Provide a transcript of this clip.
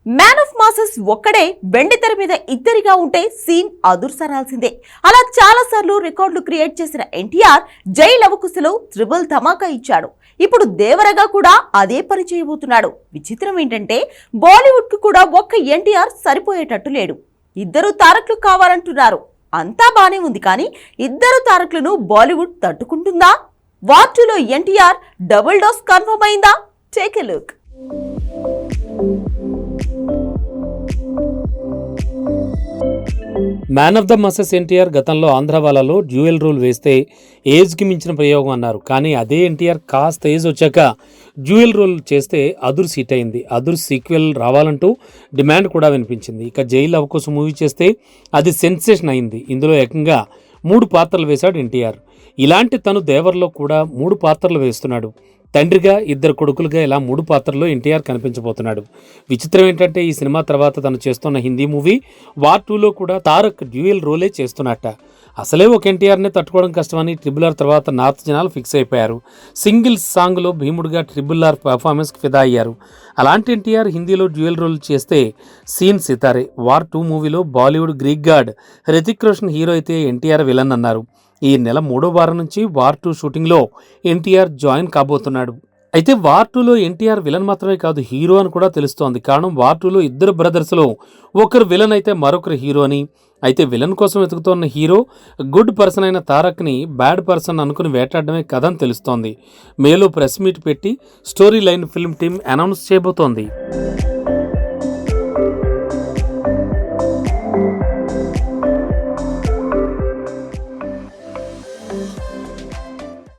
Man of masses ఒక్కడే వెండి తెర మీద ఇద్దరిగా ఉంటే సీన్ అదుర్సరాల్సిందే. అలా చాలా సార్లు రికార్డులు క్రియేట్ చేసిన ఎన్టీఆర్ జై లవకుశలో త్రిబుల్ ధమాకా ఇచ్చాడు. ఇప్పుడు దేవరగా కూడా అదే పని చేయబోతున్నాడు. విచిత్రం ఏంటంటే బాలీవుడ్ కు కూడా ఒక్క ఎన్టీఆర్ సరిపోయేటట్టు లేడు. ఇద్దరు తారకులు కావాలంటున్నారు. అంతా బానే ఉంది, కానీ ఇద్దరు తారకులను బాలీవుడ్ తట్టుకుంటుందా? వార్ 2లో ఎన్టీఆర్ డబుల్ డోస్ కన్ఫర్మ్ అయిందా? Take a look. Man of the masses NTR గతంలో ఆంధ్రవాలలో డ్యూయల్ రూల్ వేస్తే ఏజ్కి మించిన ప్రయోగం అన్నారు. కానీ అదే ఎన్టీఆర్ కాస్త ఏజ్ వచ్చాక డ్యూయల్ రూల్ చేస్తే అదుర్ సీట్ అయింది. అదుర్ సీక్వెల్ రావాలంటూ డిమాండ్ కూడా వినిపించింది. ఇక జైలు అవకాశం మూవీ చేస్తే అది సెన్సేషన్ అయింది. ఇందులో ఏకంగా 3 పాత్రలు వేశాడు ఎన్టీఆర్. ఇలాంటి తను దేవర్లో కూడా 3 పాత్రలు వేస్తున్నాడు. తండ్రిగా, 2 కొడుకులుగా ఇలా 3 పాత్రల్లో ఎన్టీఆర్ కనిపించబోతున్నాడు. విచిత్రం ఏంటంటే ఈ సినిమా తర్వాత తను చేస్తున్న హిందీ మూవీ వార్ 2లో కూడా తారక్ డ్యూయల్ రోలే చేస్తున్నట్ట. అసలే ఒక ఎన్టీఆర్నే తట్టుకోవడం కష్టమని RRR తర్వాత నార్త్ జనాలు ఫిక్స్ అయిపోయారు. సింగిల్ సాంగ్లో భీముడిగా RRR పర్ఫార్మెన్స్కి ఫిదా అయ్యారు. అలాంటి ఎన్టీఆర్ హిందీలో డ్యూయల్ రోల్ చేస్తే సీన్ సితారే. వార్ 2 మూవీలో Bollywood Greek God Hrithik Roshan hero అయితే ఎన్టీఆర్ విలన్ అన్నారు. ఈ నెల 3వ వారం నుంచి వార్ 2 షూటింగ్లో ఎన్టీఆర్ జాయిన్ కాబోతున్నాడు. అయితే వార్ 2లో ఎన్టీఆర్ విలన్ మాత్రమే కాదు, హీరో అని కూడా తెలుస్తోంది. కారణం వార్ 2లో 2 బ్రదర్స్లో ఒకరు విలన్ అయితే మరొకరు హీరో అని. అయితే విలన్ కోసం వెతుకుతున్న హీరో గుడ్ పర్సన్ అయిన తారక్ని బ్యాడ్ పర్సన్ అనుకుని వేటాడమే కథ అని తెలుస్తోంది. మేలో ప్రెస్ మీట్ పెట్టి story line film team announce చేయబోతోంది.